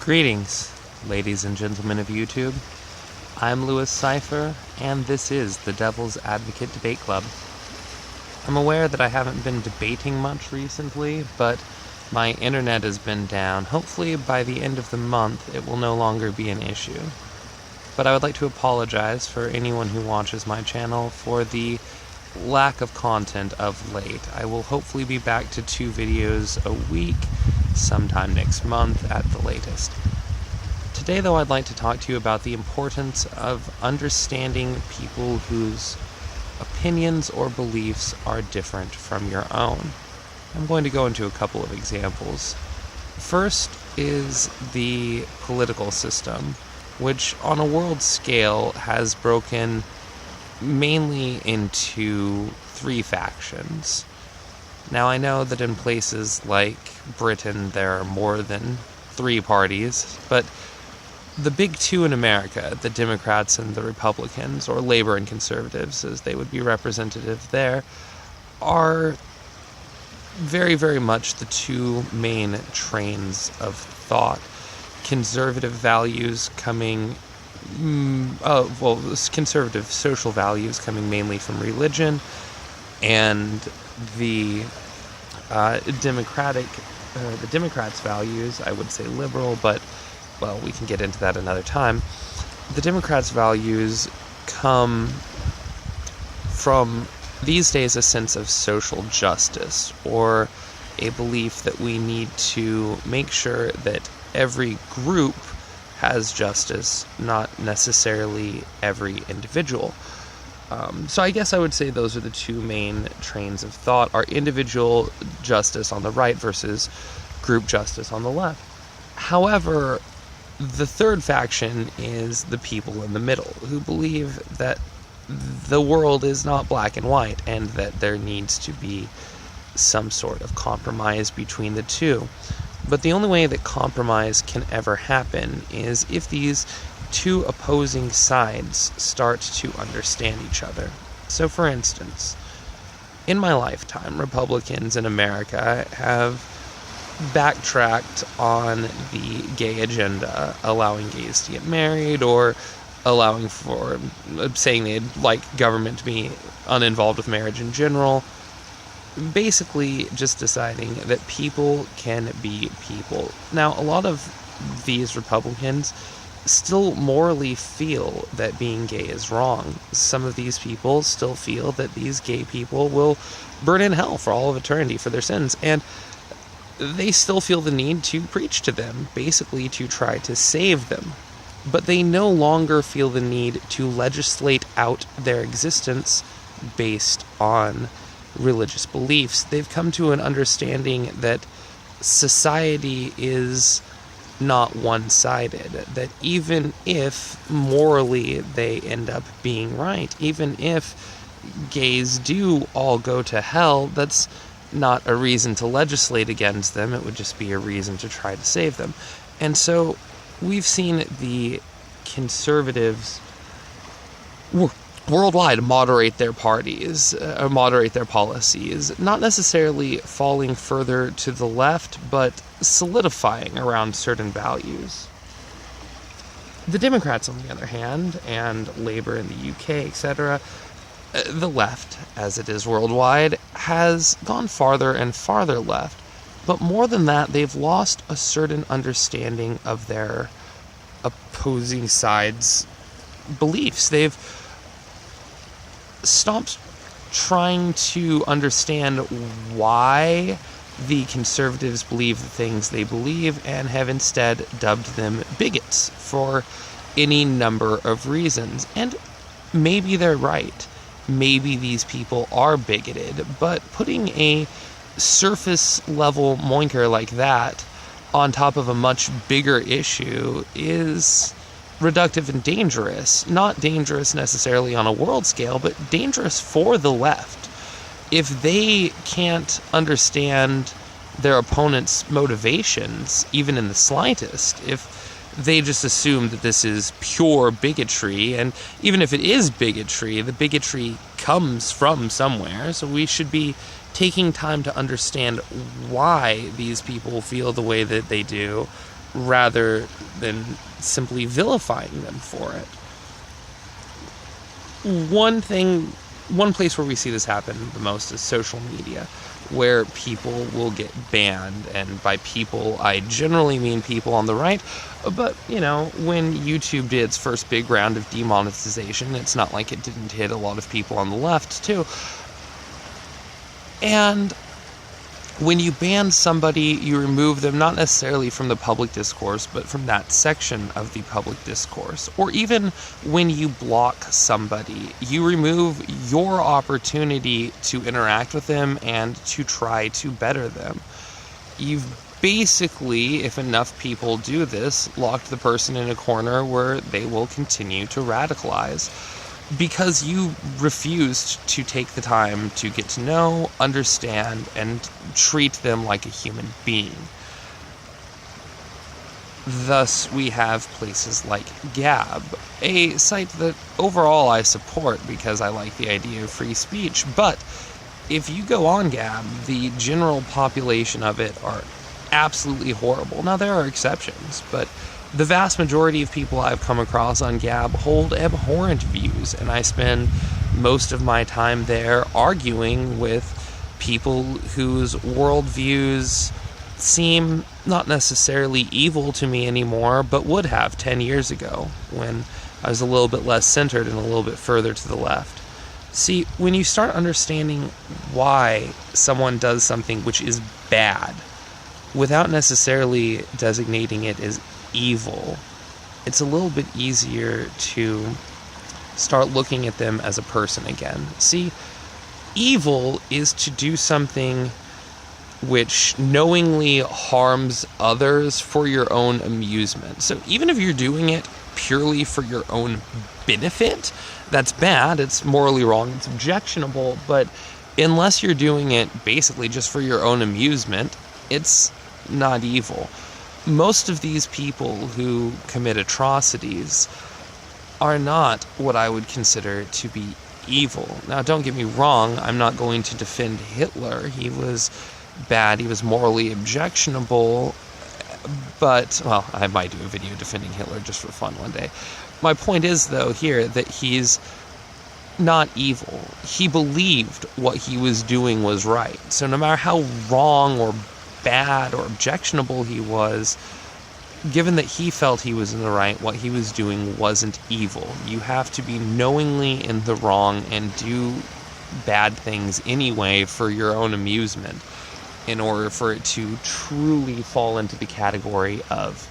Greetings, ladies and gentlemen of YouTube. I'm Cipher, and this is the Devil's Advocate Debate Club. I'm aware that I haven't been debating much recently, but my internet has been down. Hopefully by the end of the month it will no longer be an issue. But I would like to apologize for anyone who watches my channel for the lack of content of late. I will hopefully be back to 2 videos a week sometime next month at the latest. Today, though, I'd like to talk to you about the importance of understanding people whose opinions or beliefs are different from your own. I'm going to go into a couple of examples. First is the political system, which on a world scale has broken mainly into 3 factions. Now, I know that in places like Britain there are more than 3 parties, but the big 2 in America, the Democrats and the Republicans, or Labor and Conservatives as they would be representative there, are very, very much the 2 main trains of thought. Conservative values coming conservative social values coming mainly from religion, and the Democrats' values, I would say liberal, but, well, we can get into that another time. The Democrats' values come from, these days, a sense of social justice, or a belief that we need to make sure that every group has justice, not necessarily every individual. So I guess I would say those are the 2 main trains of thought, are individual justice on the right versus group justice on the left. However, the 3rd faction is the people in the middle, who believe that the world is not black and white, and that there needs to be some sort of compromise between the 2. But the only way that compromise can ever happen is if these 2 opposing sides start to understand each other. So, for instance, in my lifetime, Republicans in America have backtracked on the gay agenda, allowing gays to get married, or allowing for, saying they'd like government to be uninvolved with marriage in general. Basically just deciding that people can be people. Now, a lot of these Republicans still morally feel that being gay is wrong. Some of these people still feel that these gay people will burn in hell for all of eternity for their sins, and they still feel the need to preach to them, basically to try to save them. But they no longer feel the need to legislate out their existence based on religious beliefs. They've come to an understanding that society is not one-sided, that even if morally they end up being right, even if gays do all go to hell, that's not a reason to legislate against them. It would just be a reason to try to save them. And so we've seen the conservatives worldwide moderate their policies, not necessarily falling further to the left, but solidifying around certain values. The Democrats, on the other hand, and Labor in the UK, etc., the left, as it is worldwide, has gone farther and farther left. But more than that, they've lost a certain understanding of their opposing sides' beliefs. They've stopped trying to understand why the conservatives believe the things they believe, and have instead dubbed them bigots for any number of reasons. And maybe they're right. Maybe these people are bigoted, but putting a surface level moinker like that on top of a much bigger issue is reductive and dangerous. Not dangerous necessarily on a world scale, but dangerous for the left. If they can't understand their opponent's motivations, even in the slightest, if they just assume that this is pure bigotry, and even if it is bigotry, the bigotry comes from somewhere, so we should be taking time to understand why these people feel the way that they do, rather than simply vilifying them for it. One place where we see this happen the most is social media, where people will get banned, and by people I generally mean people on the right, but when YouTube did its first big round of demonetization, it's not like it didn't hit a lot of people on the left too. And when you ban somebody, you remove them not necessarily from the public discourse, but from that section of the public discourse. Or even when you block somebody, you remove your opportunity to interact with them and to try to better them. You've basically, if enough people do this, locked the person in a corner where they will continue to radicalize, because you refused to take the time to get to know, understand, and treat them like a human being. Thus, we have places like Gab, a site that overall I support because I like the idea of free speech, but if you go on Gab, the general population of it are absolutely horrible. Now, there are exceptions, but the vast majority of people I've come across on Gab hold abhorrent views, and I spend most of my time there arguing with people whose worldviews seem not necessarily evil to me anymore, but would have 10 years ago, when I was a little bit less centered and a little bit further to the left. See, when you start understanding why someone does something which is bad, without necessarily designating it as evil, it's a little bit easier to start looking at them as a person again. See, evil is to do something which knowingly harms others for your own amusement. So even if you're doing it purely for your own benefit, that's bad, it's morally wrong, it's objectionable, but unless you're doing it basically just for your own amusement, it's not evil. Most of these people who commit atrocities are not what I would consider to be evil. Now, don't get me wrong, I'm not going to defend Hitler. He was bad, he was morally objectionable, but, well, I might do a video defending Hitler just for fun one day. My point is, though, here, that he's not evil. He believed what he was doing was right. So no matter how wrong or bad or objectionable he was, given that he felt he was in the right, what he was doing wasn't evil. You have to be knowingly in the wrong and do bad things anyway for your own amusement in order for it to truly fall into the category of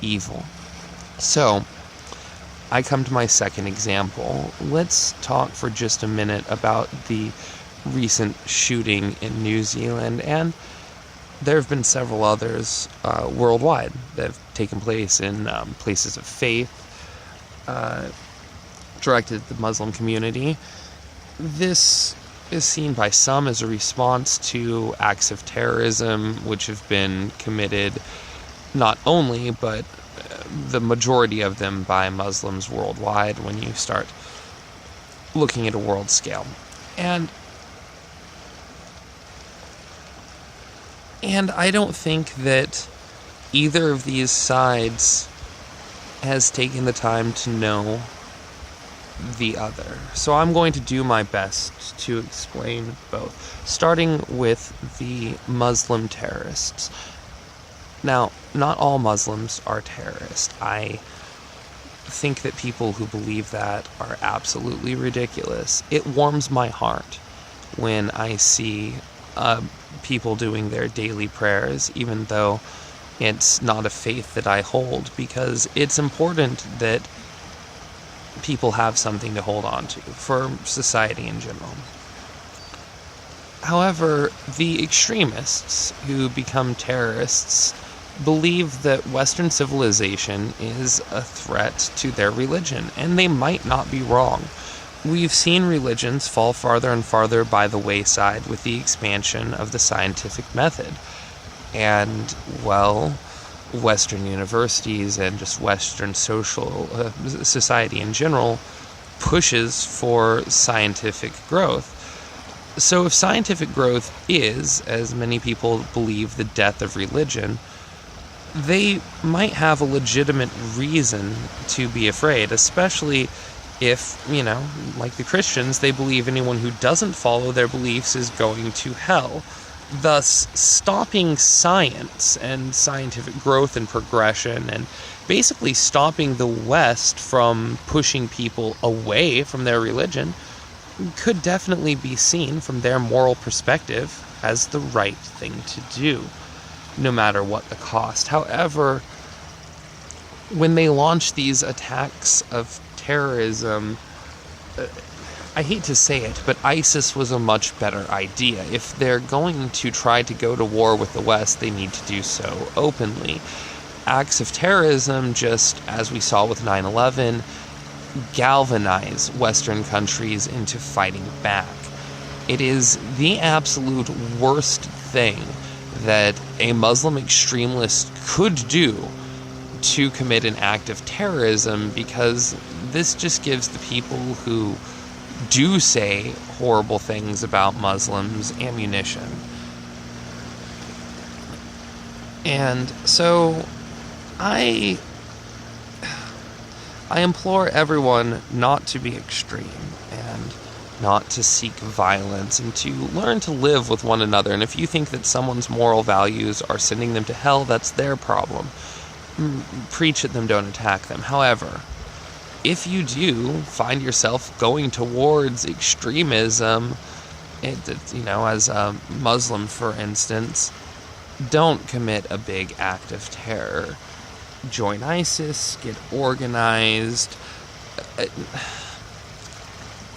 evil. So, I come to my second example. Let's talk for just a minute about the recent shooting in New Zealand, and there have been several others worldwide that have taken place in places of faith, directed at the Muslim community. This is seen by some as a response to acts of terrorism which have been committed not only, but the majority of them by Muslims worldwide when you start looking at a world scale. And I don't think that either of these sides has taken the time to know the other. So I'm going to do my best to explain both, starting with the Muslim terrorists. Now, not all Muslims are terrorists. I think that people who believe that are absolutely ridiculous. It warms my heart when I see people doing their daily prayers, even though it's not a faith that I hold, because it's important that people have something to hold on to for society in general. However, the extremists who become terrorists believe that Western civilization is a threat to their religion, and they might not be wrong. We've seen religions fall farther and farther by the wayside with the expansion of the scientific method. And, well, Western universities and just Western social society in general pushes for scientific growth. So if scientific growth is, as many people believe, the death of religion, they might have a legitimate reason to be afraid, especially if, like the Christians, they believe anyone who doesn't follow their beliefs is going to hell. Thus, stopping science and scientific growth and progression, and basically stopping the West from pushing people away from their religion, could definitely be seen from their moral perspective as the right thing to do, no matter what the cost. However, when they launch these attacks of terrorism, I hate to say it, but ISIS was a much better idea. If they're going to try to go to war with the West, they need to do so openly. Acts of terrorism, just as we saw with 9/11, galvanize Western countries into fighting back. It is the absolute worst thing that a Muslim extremist could do to commit an act of terrorism, because this just gives the people who do say horrible things about Muslims ammunition. And so I implore everyone not to be extreme and not to seek violence, and to learn to live with one another. And if you think that someone's moral values are sending them to hell, that's their problem. Preach at them, don't attack them. However, if you do find yourself going towards extremism, as a Muslim, for instance, don't commit a big act of terror. Join ISIS, get organized.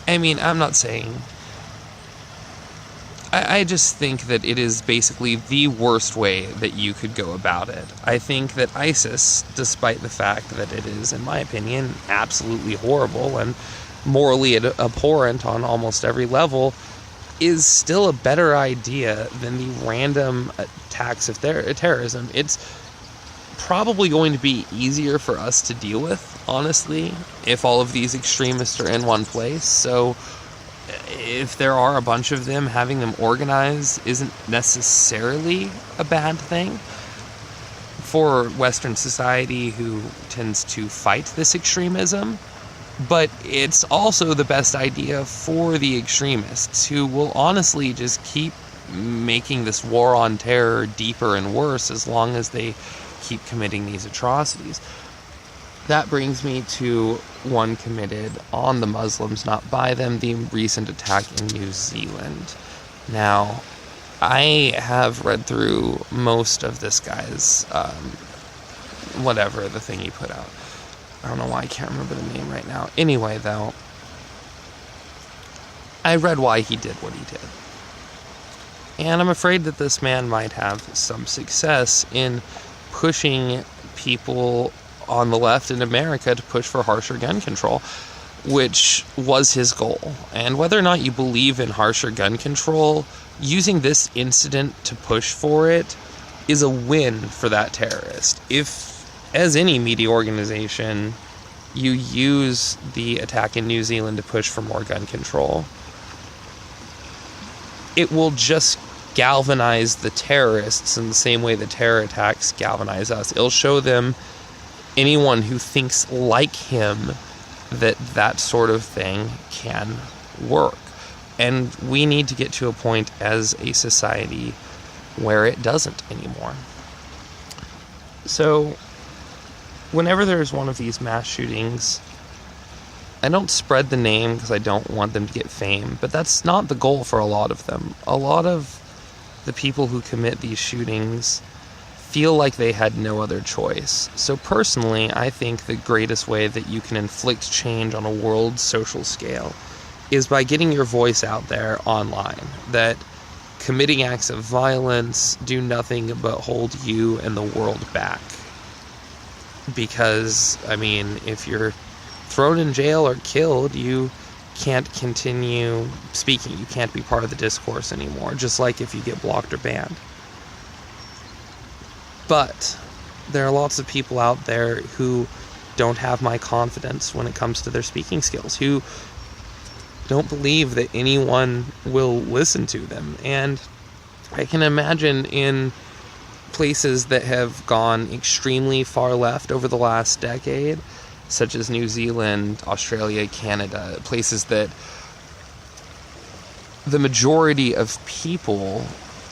I'm not saying... I just think that it is basically the worst way that you could go about it. I think that ISIS, despite the fact that it is, in my opinion, absolutely horrible and morally abhorrent on almost every level, is still a better idea than the random attacks of terrorism. It's probably going to be easier for us to deal with, honestly, if all of these extremists are in one place. So if there are a bunch of them, having them organize isn't necessarily a bad thing for Western society, who tends to fight this extremism. But it's also the best idea for the extremists, who will honestly just keep making this war on terror deeper and worse as long as they keep committing these atrocities. That brings me to one committed on the Muslims, not by them, the recent attack in New Zealand. Now, I have read through most of this guy's, the thing he put out. I don't know why I can't remember the name right now. Anyway, though, I read why he did what he did. And I'm afraid that this man might have some success in pushing people on the left in America to push for harsher gun control, which was his goal. And whether or not you believe in harsher gun control, using this incident to push for it is a win for that terrorist. If, as any media organization, you use the attack in New Zealand to push for more gun control, it will just galvanize the terrorists in the same way the terror attacks galvanize us. It'll show them, anyone who thinks like him, that sort of thing can work. And we need to get to a point as a society where it doesn't anymore. So, whenever there's one of these mass shootings, I don't spread the name because I don't want them to get fame, but that's not the goal for a lot of them. A lot of the people who commit these shootings feel like they had no other choice. So personally, I think the greatest way that you can inflict change on a world social scale is by getting your voice out there online. That committing acts of violence do nothing but hold you and the world back. Because, if you're thrown in jail or killed, you can't continue speaking. You can't be part of the discourse anymore, just like if you get blocked or banned. But there are lots of people out there who don't have my confidence when it comes to their speaking skills, who don't believe that anyone will listen to them. And I can imagine in places that have gone extremely far left over the last decade, such as New Zealand, Australia, Canada, places that the majority of people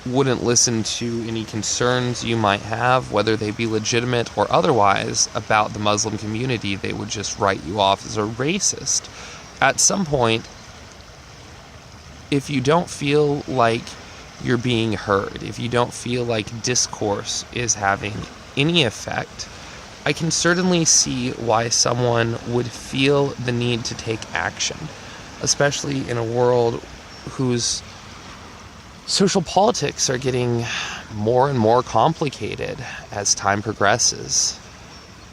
wouldn't listen to any concerns you might have, whether they be legitimate or otherwise, about the Muslim community. They would just write you off as a racist. At some point, if you don't feel like you're being heard, if you don't feel like discourse is having any effect, I can certainly see why someone would feel the need to take action, especially in a world whose social politics are getting more and more complicated as time progresses.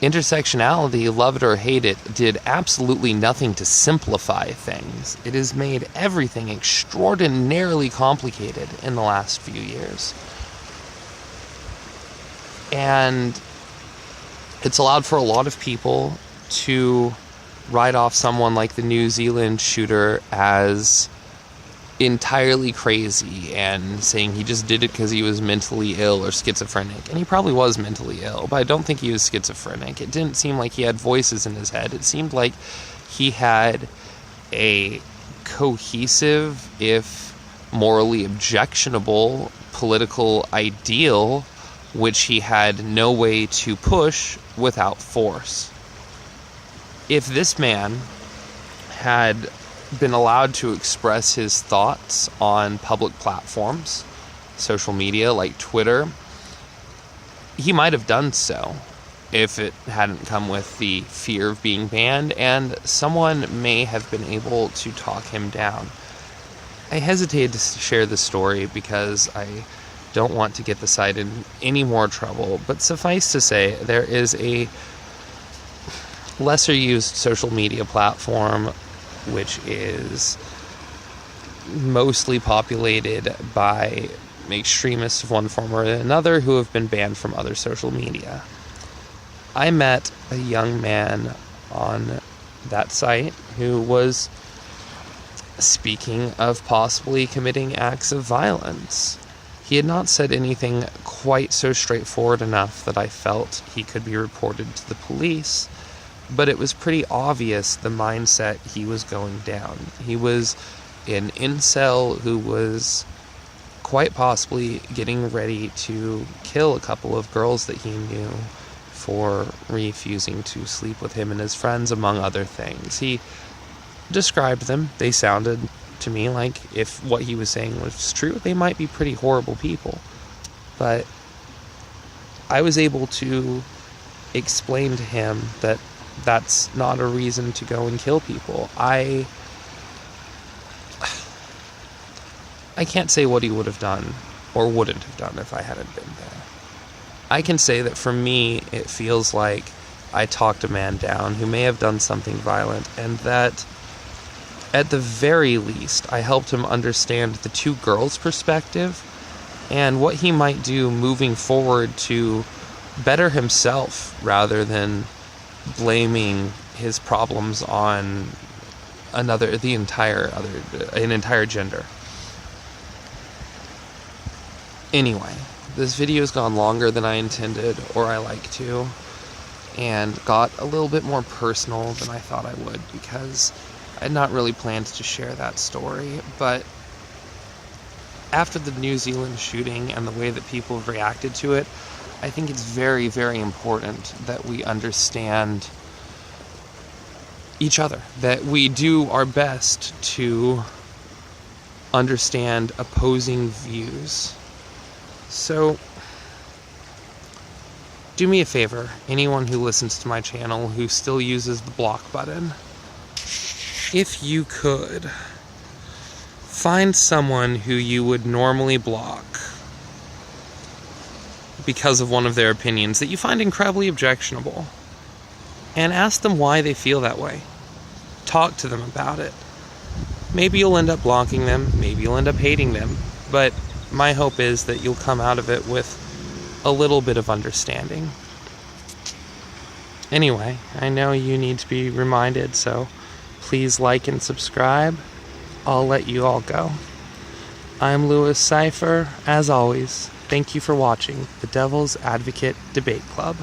Intersectionality, love it or hate it, did absolutely nothing to simplify things. It has made everything extraordinarily complicated in the last few years. And it's allowed for a lot of people to write off someone like the New Zealand shooter as entirely crazy and saying he just did it because he was mentally ill or schizophrenic. And he probably was mentally ill, but I don't think he was schizophrenic. It didn't seem like he had voices in his head. It seemed like he had a cohesive, if morally objectionable, political ideal which he had no way to push without force. If this man had been allowed to express his thoughts on public platforms, social media like Twitter, he might have done so if it hadn't come with the fear of being banned, and someone may have been able to talk him down. I hesitated to share this story because I don't want to get the site in any more trouble, but suffice to say, there is a lesser used social media platform which is mostly populated by extremists of one form or another who have been banned from other social media. I met a young man on that site who was speaking of possibly committing acts of violence. He had not said anything quite so straightforward enough that I felt he could be reported to the police, but it was pretty obvious the mindset he was going down. He was an incel who was quite possibly getting ready to kill a couple of girls that he knew for refusing to sleep with him and his friends, among other things. He described them. They sounded to me like, if what he was saying was true, they might be pretty horrible people. But I was able to explain to him that that's not a reason to go and kill people. I can't say what he would have done or wouldn't have done if I hadn't been there. I can say that for me, it feels like I talked a man down who may have done something violent, and that at the very least, I helped him understand the two girls' perspective and what he might do moving forward to better himself rather than blaming his problems on an entire gender. Anyway, this video has gone longer than I intended, or I like to, and got a little bit more personal than I thought I would, because I had not really planned to share that story. But after the New Zealand shooting and the way that people have reacted to it, I think it's very, very important that we understand each other, that we do our best to understand opposing views. So, do me a favor, anyone who listens to my channel who still uses the block button, if you could, find someone who you would normally block because of one of their opinions that you find incredibly objectionable, and ask them why they feel that way. Talk to them about it. Maybe you'll end up blocking them, maybe you'll end up hating them, but my hope is that you'll come out of it with a little bit of understanding. Anyway, I know you need to be reminded, so please like and subscribe. I'll let you all go. I'm Cipher, as always. Thank you for watching the Devil's Advocate Debate Club.